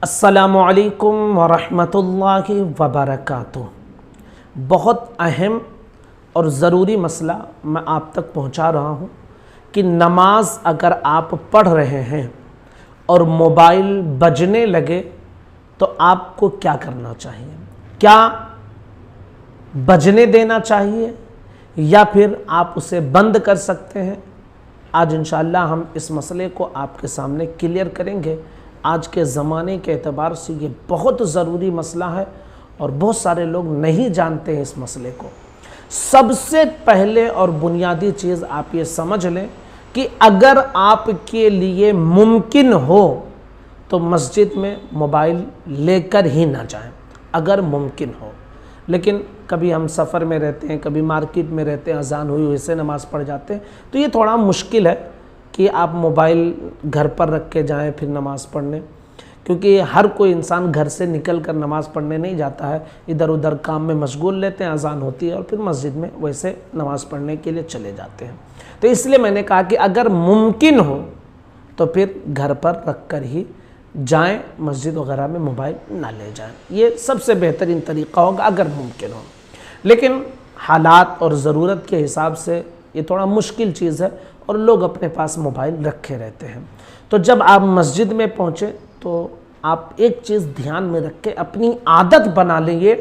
السلام علیکم ورحمۃ اللہ وبرکاتہ۔ بہت اہم اور ضروری مسئلہ میں آپ تک پہنچا رہا ہوں کہ نماز اگر آپ پڑھ رہے ہیں اور موبائل بجنے لگے تو آپ کو کیا کرنا چاہیے؟ کیا بجنے دینا چاہیے یا پھر آپ اسے بند کر سکتے ہیں؟ آج انشاءاللہ ہم اس مسئلے کو آپ کے سامنے کلیئر کریں گے۔ آج کے زمانے کے اعتبار سے یہ بہت ضروری مسئلہ ہے اور بہت سارے لوگ نہیں جانتے ہیں اس مسئلے کو۔ سب سے پہلے اور بنیادی چیز آپ یہ سمجھ لیں کہ اگر آپ کے لیے ممکن ہو تو مسجد میں موبائل لے کر ہی نہ جائیں، اگر ممکن ہو۔ لیکن کبھی ہم سفر میں رہتے ہیں، کبھی مارکیٹ میں رہتے ہیں، اذان ہوئی ہوئی سے نماز پڑھ جاتے ہیں، تو یہ تھوڑا مشکل ہے کہ آپ موبائل گھر پر رکھ کے جائیں پھر نماز پڑھنے، کیونکہ ہر کوئی انسان گھر سے نکل کر نماز پڑھنے نہیں جاتا ہے، ادھر ادھر کام میں مشغول رہتے ہیں، اذان ہوتی ہے اور پھر مسجد میں ویسے نماز پڑھنے کے لیے چلے جاتے ہیں۔ تو اس لیے میں نے کہا کہ اگر ممکن ہو تو پھر گھر پر رکھ کر ہی جائیں، مسجد وغیرہ میں موبائل نہ لے جائیں، یہ سب سے بہترین طریقہ ہوگا اگر ممکن ہو۔ لیکن حالات اور ضرورت کے حساب سے یہ تھوڑا مشکل چیز ہے اور لوگ اپنے پاس موبائل رکھے رہتے ہیں۔ تو جب آپ مسجد میں پہنچے تو آپ ایک چیز دھیان میں رکھ کے اپنی عادت بنا لیں یہ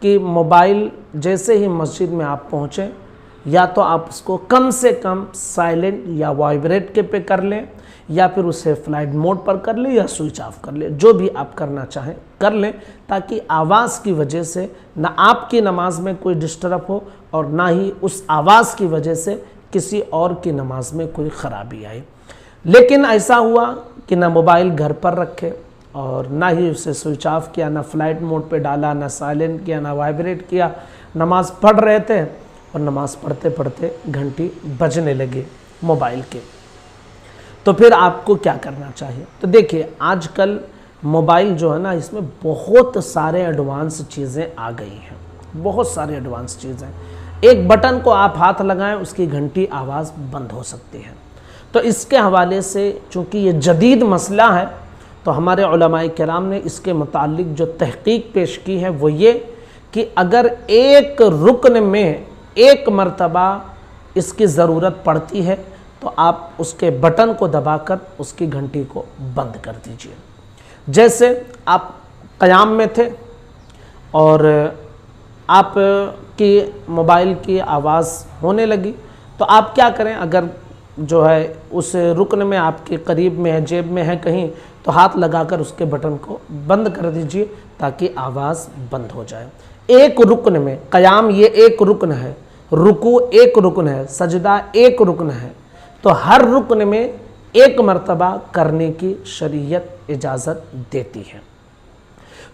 کہ موبائل جیسے ہی مسجد میں آپ پہنچیں یا تو آپ اس کو کم سے کم سائلنٹ یا وائبریٹ کے پہ کر لیں یا پھر اسے فلائٹ موڈ پر کر لیں یا سوئچ آف کر لیں، جو بھی آپ کرنا چاہیں کر لیں، تاکہ آواز کی وجہ سے نہ آپ کی نماز میں کوئی ڈسٹرب ہو اور نہ ہی اس آواز کی وجہ سے کسی اور کی نماز میں کوئی خرابی آئے۔ لیکن ایسا ہوا کہ نہ موبائل گھر پر رکھے اور نہ ہی اسے سوئچ آف کیا، نہ فلائٹ موڈ پہ ڈالا، نہ سائلنٹ کیا، نہ وائبریٹ کیا، نماز پڑھ رہے تھے اور نماز پڑھتے پڑھتے گھنٹی بجنے لگے موبائل کے، تو پھر آپ کو کیا کرنا چاہیے؟ تو دیکھیے آج کل موبائل جو ہے نا، اس میں بہت سارے ایڈوانس چیزیں آ گئی ہیں، بہت سارے ایڈوانس چیزیں۔ ایک بٹن کو آپ ہاتھ لگائیں، اس کی گھنٹی آواز بند ہو سکتی ہے۔ تو اس کے حوالے سے چونکہ یہ جدید مسئلہ ہے تو ہمارے علماء کرام نے اس کے متعلق جو تحقیق پیش کی ہے وہ یہ کہ اگر ایک رکن میں ایک مرتبہ اس کی ضرورت پڑتی ہے تو آپ اس کے بٹن کو دبا کر اس کی گھنٹی کو بند کر دیجئے۔ جیسے آپ قیام میں تھے اور آپ کی موبائل کی آواز ہونے لگی تو آپ کیا کریں؟ اگر جو ہے اس رکن میں آپ کے قریب میں ہے، جیب میں ہے کہیں، تو ہاتھ لگا کر اس کے بٹن کو بند کر دیجئے تاکہ آواز بند ہو جائے۔ ایک رکن میں، قیام یہ ایک رکن ہے، رکوع ایک رکن ہے، سجدہ ایک رکن ہے، تو ہر رکن میں ایک مرتبہ کرنے کی شریعت اجازت دیتی ہے۔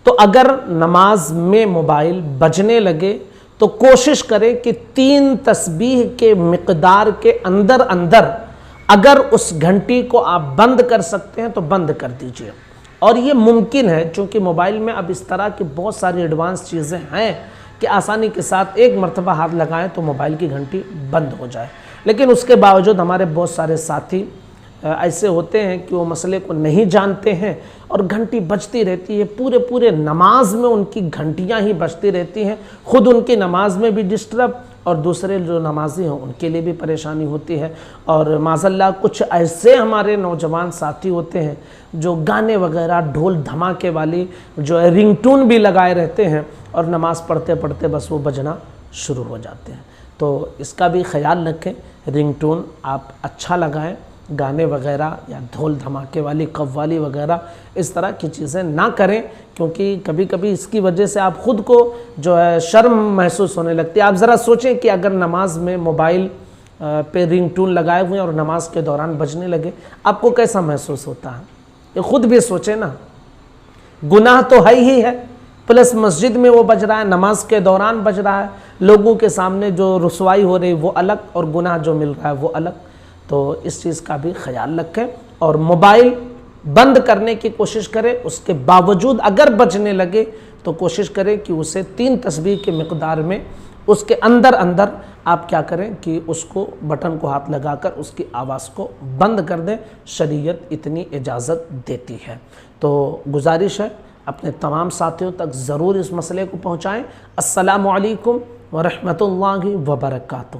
تو اگر نماز میں موبائل بجنے لگے تو کوشش کریں کہ 3 تسبیح کے مقدار کے اندر اگر اس گھنٹی کو آپ بند کر سکتے ہیں تو بند کر دیجئے۔ اور یہ ممکن ہے چونکہ موبائل میں اب اس طرح کی بہت ساری ایڈوانس چیزیں ہیں کہ آسانی کے ساتھ ایک مرتبہ ہاتھ لگائیں تو موبائل کی گھنٹی بند ہو جائے۔ لیکن اس کے باوجود ہمارے بہت سارے ساتھی ایسے ہوتے ہیں کہ وہ مسئلے کو نہیں جانتے ہیں اور گھنٹی بجتی رہتی ہے، پورے نماز میں ان کی گھنٹیاں ہی بجتی رہتی ہیں، خود ان کی نماز میں بھی ڈسٹرب اور دوسرے جو نمازی ہیں ان کے لیے بھی پریشانی ہوتی ہے۔ اور معاذاللہ کچھ ایسے ہمارے نوجوان ساتھی ہوتے ہیں جو گانے وغیرہ ڈھول دھماکے والی جو ہے رنگ ٹون بھی لگائے رہتے ہیں اور نماز پڑھتے پڑھتے بس وہ بجنا شروع ہو جاتے ہیں۔ تو اس کا بھی خیال رکھیں، رنگ ٹون آپ اچھا لگائیں، گانے وغیرہ یا ڈھول دھماکے والی قوالی وغیرہ اس طرح کی چیزیں نہ کریں، کیونکہ کبھی کبھی اس کی وجہ سے آپ خود کو جو ہے شرم محسوس ہونے لگتی ہے۔ آپ ذرا سوچیں کہ اگر نماز میں موبائل پہ رنگ ٹون لگائے ہوئے ہیں اور نماز کے دوران بجنے لگے، آپ کو کیسا محسوس ہوتا ہے؟ یہ خود بھی سوچیں نا، گناہ تو ہے ہی ہے، پلس مسجد میں وہ بج رہا ہے، نماز کے دوران بج رہا ہے، لوگوں کے سامنے جو رسوائی ہو رہی وہ الگ اور گناہ جو مل رہا ہے وہ الگ۔ تو اس چیز کا بھی خیال رکھیں اور موبائل بند کرنے کی کوشش کریں۔ اس کے باوجود اگر بجنے لگے تو کوشش کریں کہ اسے 3 تسبیح کے مقدار میں اس کے اندر آپ کیا کریں کہ اس کو بٹن کو ہاتھ لگا کر اس کی آواز کو بند کر دیں، شریعت اتنی اجازت دیتی ہے۔ تو گزارش ہے اپنے تمام ساتھیوں تک ضرور اس مسئلے کو پہنچائیں۔ السلام علیکم ورحمۃ اللہ وبرکاتہ۔